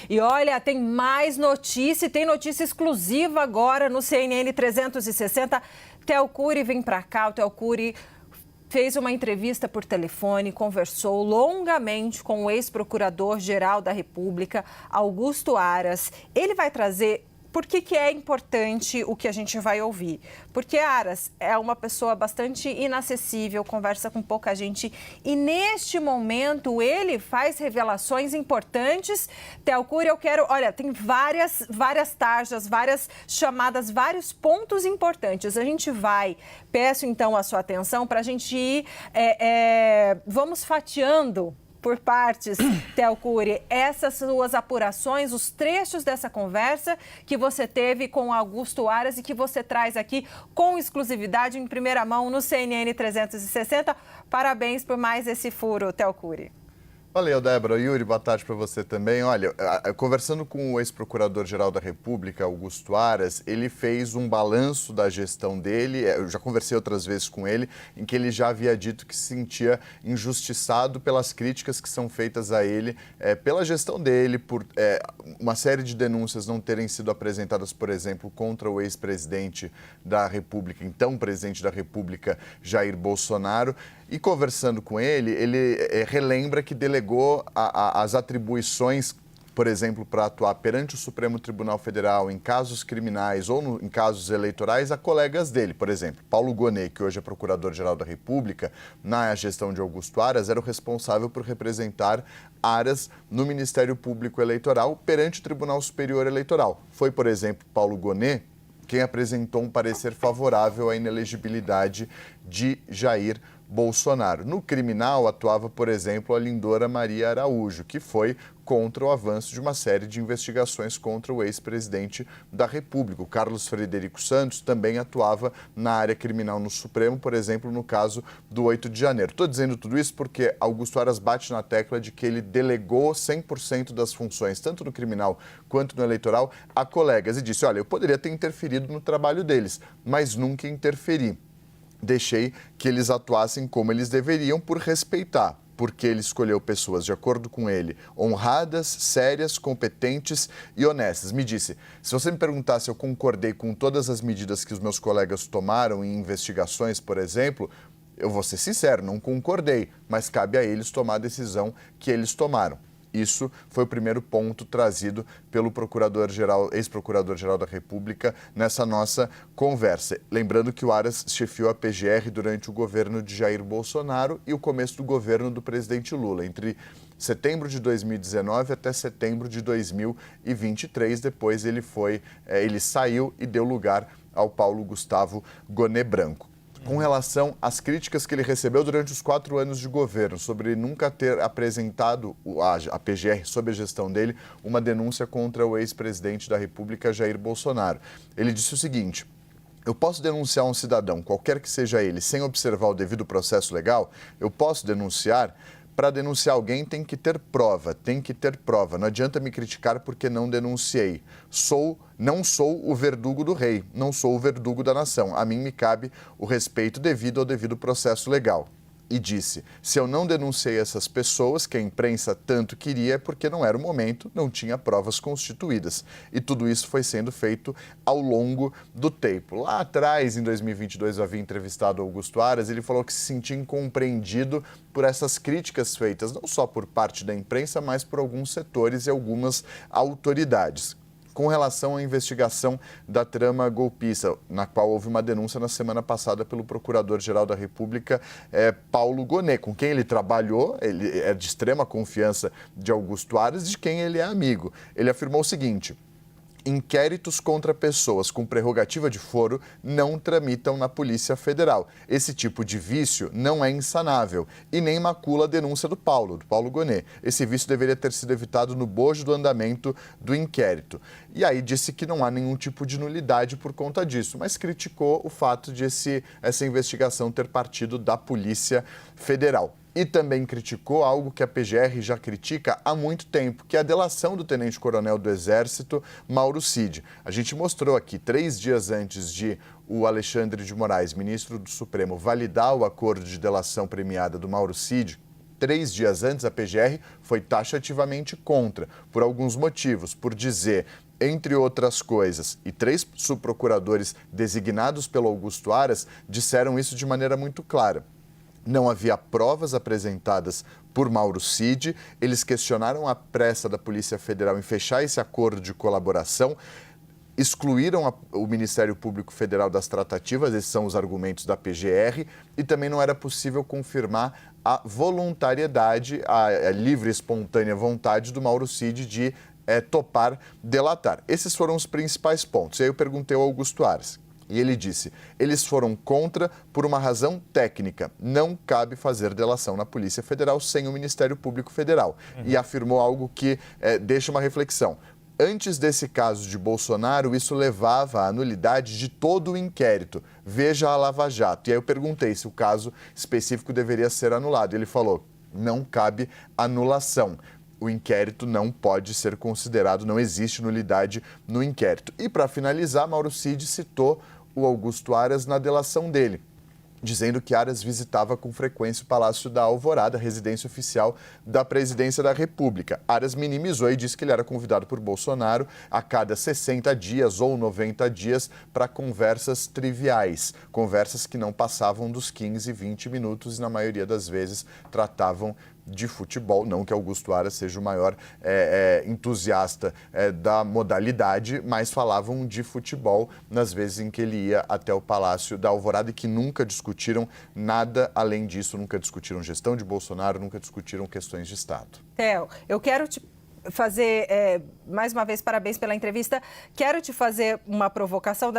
E olha, tem mais notícia, tem notícia exclusiva agora no CNN 360. Theo Cury vem para cá, o Theo Cury fez uma entrevista por telefone, conversou longamente com o ex-procurador-geral da República, Augusto Aras. Ele vai trazer... Por que é importante o que a gente vai ouvir? Porque Aras é uma pessoa bastante inacessível, conversa com pouca gente e neste momento ele faz revelações importantes. Theo Cury, eu quero... Olha, tem várias tarjas, várias chamadas, vários pontos importantes. A gente vai... Peço então a sua atenção para a gente ir... vamos fatiando por partes, Theo Cury, essas suas apurações, os trechos dessa conversa que você teve com Augusto Aras e que você traz aqui com exclusividade em primeira mão no CNN 360. Parabéns por mais esse furo, Theo Cury. Valeu, Débora. Yuri, boa tarde para você também. Olha, conversando com o ex-procurador-geral da República, Augusto Aras, ele fez um balanço da gestão dele. Eu já conversei outras vezes com ele, em que ele já havia dito que se sentia injustiçado pelas críticas que são feitas a ele, pela gestão dele, por uma série de denúncias não terem sido apresentadas, por exemplo, contra o ex-presidente da República, então presidente da República, Jair Bolsonaro. E conversando com ele, ele relembra que delegou as atribuições, por exemplo, para atuar perante o Supremo Tribunal Federal em casos criminais ou em casos eleitorais a colegas dele. Por exemplo, Paulo Gonet, que hoje é Procurador-Geral da República, na gestão de Augusto Aras, era o responsável por representar Aras no Ministério Público Eleitoral perante o Tribunal Superior Eleitoral. Foi, por exemplo, Paulo Gonet quem apresentou um parecer favorável à inelegibilidade de Jair Bolsonaro. No criminal, atuava, por exemplo, a Lindora Maria Araújo, que foi contra o avanço de uma série de investigações contra o ex-presidente da República. O Carlos Frederico Santos também atuava na área criminal no Supremo, por exemplo, no caso do 8 de janeiro. Estou dizendo tudo isso porque Augusto Aras bate na tecla de que ele delegou 100% das funções, tanto no criminal quanto no eleitoral, a colegas e disse, olha, eu poderia ter interferido no trabalho deles, mas nunca interferi. Deixei que eles atuassem como eles deveriam por respeitar, porque ele escolheu pessoas, de acordo com ele, honradas, sérias, competentes e honestas. Me disse, se você me perguntar se eu concordei com todas as medidas que os meus colegas tomaram em investigações, por exemplo, eu vou ser sincero, não concordei, mas cabe a eles tomar a decisão que eles tomaram. Isso foi o primeiro ponto trazido pelo ex-procurador-geral da República nessa nossa conversa. Lembrando que o Aras chefiou a PGR durante o governo de Jair Bolsonaro e o começo do governo do presidente Lula, entre setembro de 2019 até setembro de 2023. Depois ele saiu e deu lugar ao Paulo Gustavo Gonet Branco. Com relação às críticas que ele recebeu durante os 4 anos de governo, sobre nunca ter apresentado a PGR, sob a gestão dele, uma denúncia contra o ex-presidente da República, Jair Bolsonaro. Ele disse o seguinte: eu posso denunciar um cidadão, qualquer que seja ele, sem observar o devido processo legal? Eu posso denunciar? Para denunciar alguém tem que ter prova, Não adianta me criticar porque não denunciei. Não sou o verdugo do rei, não sou o verdugo da nação. A mim me cabe o respeito devido ao devido processo legal. E disse, se eu não denunciei essas pessoas, que a imprensa tanto queria, é porque não era o momento, não tinha provas constituídas. E tudo isso foi sendo feito ao longo do tempo. Lá atrás, em 2022, eu havia entrevistado Augusto Aras, ele falou que se sentia incompreendido por essas críticas feitas, não só por parte da imprensa, mas por alguns setores e algumas autoridades. Com relação à investigação da trama golpista, na qual houve uma denúncia na semana passada pelo Procurador-Geral da República, Paulo Gonet, com quem ele trabalhou, ele é de extrema confiança de Augusto Aras, de quem ele é amigo. Ele afirmou o seguinte: inquéritos contra pessoas com prerrogativa de foro não tramitam na Polícia Federal. Esse tipo de vício não é insanável e nem macula a denúncia do Paulo Gonet. Esse vício deveria ter sido evitado no bojo do andamento do inquérito. E aí disse que não há nenhum tipo de nulidade por conta disso, mas criticou o fato de essa investigação ter partido da Polícia Federal. E também criticou algo que a PGR já critica há muito tempo, que é a delação do tenente-coronel do Exército, Mauro Cid. A gente mostrou aqui, 3 dias antes de o Alexandre de Moraes, ministro do Supremo, validar o acordo de delação premiada do Mauro Cid, 3 dias antes, a PGR foi taxativamente contra, por alguns motivos, por dizer, entre outras coisas, e 3 subprocuradores designados pelo Augusto Aras disseram isso de maneira muito clara. Não havia provas apresentadas por Mauro Cid, eles questionaram a pressa da Polícia Federal em fechar esse acordo de colaboração, excluíram o Ministério Público Federal das tratativas, esses são os argumentos da PGR, e também não era possível confirmar a voluntariedade, a livre e espontânea vontade do Mauro Cid de topar delatar. Esses foram os principais pontos. E aí eu perguntei ao Augusto Aras, e ele disse, eles foram contra por uma razão técnica. Não cabe fazer delação na Polícia Federal sem o Ministério Público Federal. E afirmou algo que deixa uma reflexão. Antes desse caso de Bolsonaro, isso levava à nulidade de todo o inquérito. Veja a Lava Jato. E aí eu perguntei se o caso específico deveria ser anulado. Ele falou, não cabe anulação. O inquérito não pode ser considerado, não existe nulidade no inquérito. E para finalizar, Mauro Cid citou o Augusto Aras na delação dele, dizendo que Aras visitava com frequência o Palácio da Alvorada, residência oficial da Presidência da República. Aras minimizou e disse que ele era convidado por Bolsonaro a cada 60 dias ou 90 dias para conversas triviais, conversas que não passavam dos 15, 20 minutos e, na maioria das vezes, tratavam de futebol, não que Augusto Aras seja o maior entusiasta da modalidade, mas falavam de futebol nas vezes em que ele ia até o Palácio da Alvorada e que nunca discutiram nada além disso, nunca discutiram gestão de Bolsonaro, nunca discutiram questões de Estado. Theo, eu quero te fazer, mais uma vez, parabéns pela entrevista. Quero te fazer uma provocação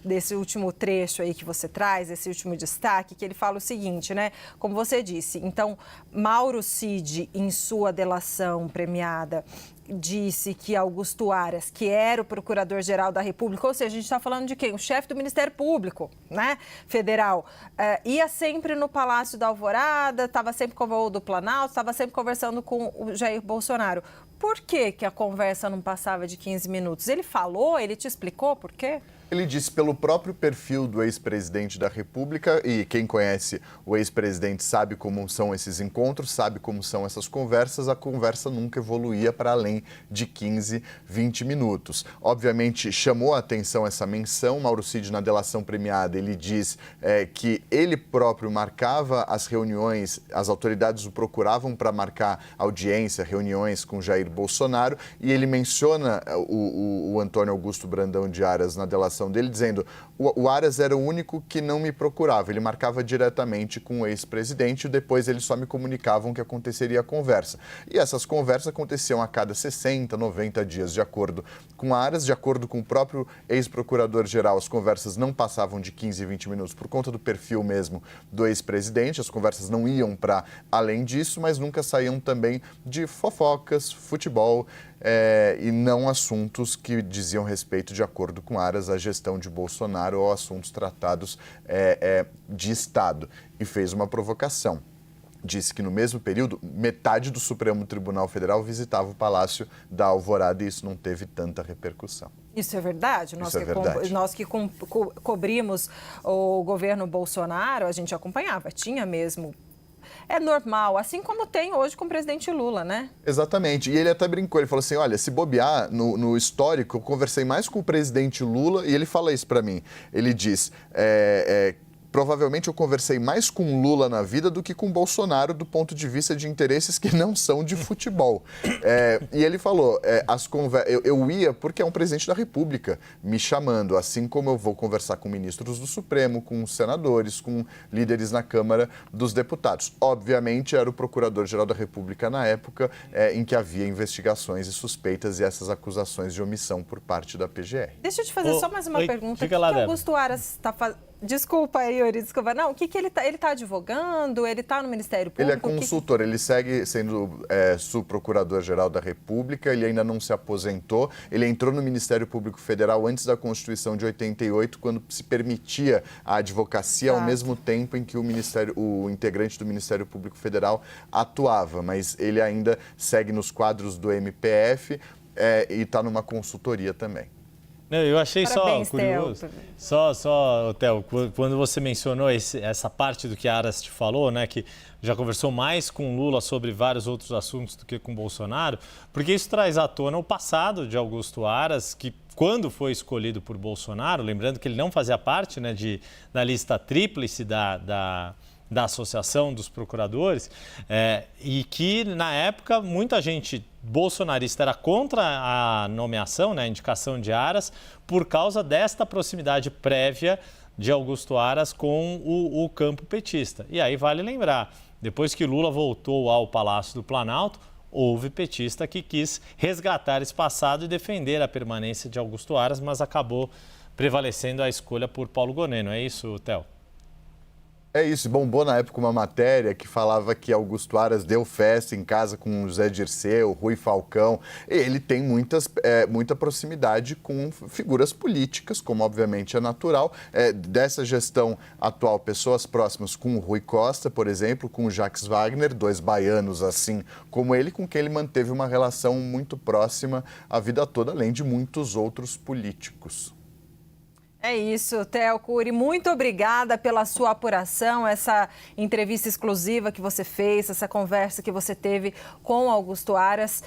desse último trecho aí que você traz, esse último destaque, que ele fala o seguinte, né? Como você disse, então, Mauro Cid, em sua delação premiada, disse que Augusto Aras, que era o Procurador-Geral da República, ou seja, a gente está falando de quem? O chefe do Ministério Público, né, federal, ia sempre no Palácio da Alvorada, estava sempre com o voo do Planalto, estava sempre conversando com o Jair Bolsonaro. Por que a conversa não passava de 15 minutos? Ele falou, ele te explicou por quê? Ele disse pelo próprio perfil do ex-presidente da República, e quem conhece o ex-presidente sabe como são esses encontros, sabe como são essas conversas, a conversa nunca evoluía para além de 15, 20 minutos. Obviamente, chamou a atenção essa menção, Mauro Cid, na delação premiada, ele diz que ele próprio marcava as reuniões, as autoridades o procuravam para marcar audiência, reuniões com Jair Bolsonaro, e ele menciona o Antônio Augusto Brandão de Aras na delação dele, dizendo o Aras era o único que não me procurava, ele marcava diretamente com o ex-presidente e depois eles só me comunicavam que aconteceria a conversa. E essas conversas aconteciam a cada 60, 90 dias, de acordo com Aras, de acordo com o próprio ex-procurador-geral, as conversas não passavam de 15, 20 minutos por conta do perfil mesmo do ex-presidente, as conversas não iam para além disso, mas nunca saíam também de fofocas, futebol, e não assuntos que diziam respeito, de acordo com Aras, à gestão de Bolsonaro ou assuntos tratados de Estado. E fez uma provocação. Disse que no mesmo período, metade do Supremo Tribunal Federal visitava o Palácio da Alvorada e isso não teve tanta repercussão. Isso é verdade? Isso é verdade. Nós que cobrimos o governo Bolsonaro, a gente acompanhava, tinha mesmo. É normal, assim como tem hoje com o presidente Lula, né? Exatamente. E ele até brincou, ele falou assim, olha, se bobear, no histórico, eu conversei mais com o presidente Lula, e ele fala isso para mim. Ele diz, provavelmente eu conversei mais com Lula na vida do que com Bolsonaro do ponto de vista de interesses que não são de futebol. E ele falou, eu ia porque é um presidente da República me chamando, assim como eu vou conversar com ministros do Supremo, com senadores, com líderes na Câmara dos Deputados. Obviamente era o Procurador-Geral da República na época em que havia investigações e suspeitas e essas acusações de omissão por parte da PGR. Deixa eu te fazer só mais uma pergunta. O que Augusto Aras está fazendo? Desculpa, Yuri, desculpa. Não, o que ele está advogando? Ele está no Ministério Público? Ele é consultor, ele segue sendo subprocurador-geral da República, ele ainda não se aposentou, ele entrou no Ministério Público Federal antes da Constituição de 88, quando se permitia a advocacia ao mesmo tempo em que o integrante do Ministério Público Federal atuava, mas ele ainda segue nos quadros do MPF e está numa consultoria também. Não, eu achei Parabéns, só curioso, Theo, quando você mencionou essa parte do que a Aras te falou, né, que já conversou mais com Lula sobre vários outros assuntos do que com Bolsonaro, porque isso traz à tona o passado de Augusto Aras, que quando foi escolhido por Bolsonaro, lembrando que ele não fazia parte, né, da lista tríplice da Associação dos Procuradores, e que, na época, muita gente bolsonarista era contra a nomeação, né, a indicação de Aras, por causa desta proximidade prévia de Augusto Aras com o campo petista. E aí vale lembrar, depois que Lula voltou ao Palácio do Planalto, houve petista que quis resgatar esse passado e defender a permanência de Augusto Aras, mas acabou prevalecendo a escolha por Paulo Gonet, não é isso, Theo? É isso, bombou na época uma matéria que falava que Augusto Aras deu festa em casa com José Dirceu, Rui Falcão. Ele tem muita proximidade com figuras políticas, como obviamente é natural. Dessa gestão atual, pessoas próximas com o Rui Costa, por exemplo, com o Jacques Wagner, dois baianos assim como ele, com quem ele manteve uma relação muito próxima a vida toda, além de muitos outros políticos. É isso, Theo Cury, muito obrigada pela sua apuração, essa entrevista exclusiva que você fez, essa conversa que você teve com Augusto Aras,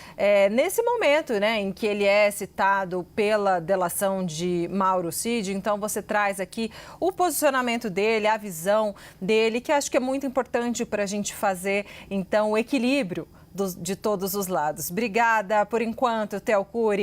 nesse momento, né, em que ele é citado pela delação de Mauro Cid. Então você traz aqui o posicionamento dele, a visão dele, que acho que é muito importante para a gente fazer, então, o equilíbrio de todos os lados. Obrigada por enquanto, Theo Cury.